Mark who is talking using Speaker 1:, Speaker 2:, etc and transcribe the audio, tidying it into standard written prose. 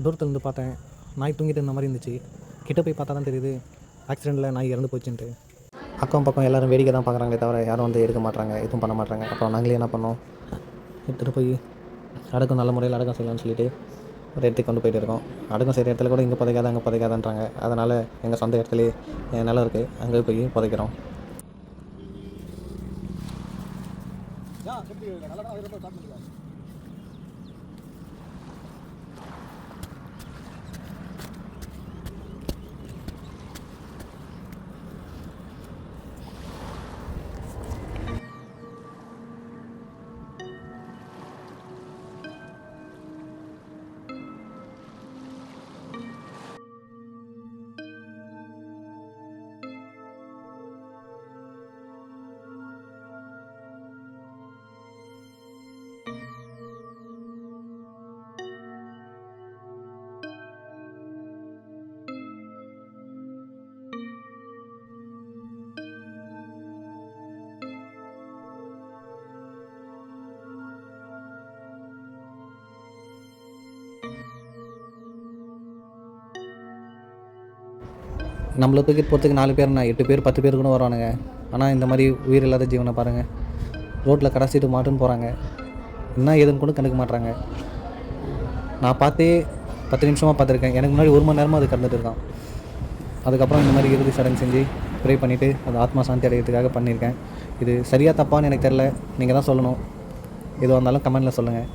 Speaker 1: தூரத்துலேருந்து பார்த்தேன். நாய் தூங்கிட்டு இருந்த மாதிரி இருந்துச்சு. கிட்ட போய் பார்த்தா தான் தெரியுது ஆக்சிடெண்ட்டில் நாய் இறந்து போச்சுன்ட்டு. அக்கம் பக்கம் எல்லோரும் வேடிக்கை தான் பார்க்குறாங்களே தவிர யாரும் வந்து எடுக்க மாட்றாங்க, எதுவும் பண்ண மாட்றாங்க. அப்புறம் நாங்களே என்ன பண்ணோம், எடுத்துகிட்டு போய் அடக்கம் நல்ல முறையில் அடக்கம் செய்யலாம்னு சொல்லிட்டு ஒரு இடத்துக்கு கொண்டு போயிட்டு இருக்கோம். அடக்கம் செய்கிற இடத்துல கூட இங்கே புதைக்காத அங்கே புதைக்காதன்றாங்க. அதனால் எங்கள் சொந்த இடத்துலையே நிலம் இருக்குது, அங்கே போய் புதைக்கிறோம். நம்மளை தூக்கிட்டு போகிறதுக்கு 4 பேர்ண்ணா, 8 பேர் 10 பேர் கூட வருவானுங்க. ஆனால் இந்த மாதிரி உயிர் இல்லாத ஜீவனை பாருங்கள், ரோட்டில் கடைசிட்டு மாட்டுன்னு போகிறாங்க. என்ன ஏதுன்னு கூட கண்டுக்க மாட்றாங்க. நான் பார்த்தே 10 நிமிஷமாக பார்த்துருக்கேன். எனக்கு முன்னாடி 1 மணி நேரமாக அது கடந்துட்டு இருக்கான். அதுக்கப்புறம் இந்த மாதிரி இறுதி சடங்கு செஞ்சு ப்ரே பண்ணிவிட்டு அந்த ஆத்மா சாந்தி அடைகிறதுக்காக பண்ணியிருக்கேன். இது சரியாக தப்பான்னு எனக்கு தெரில, நீங்கள் தான் சொல்லணும். எதுவாக இருந்தாலும் கமெண்டில் சொல்லுங்கள்.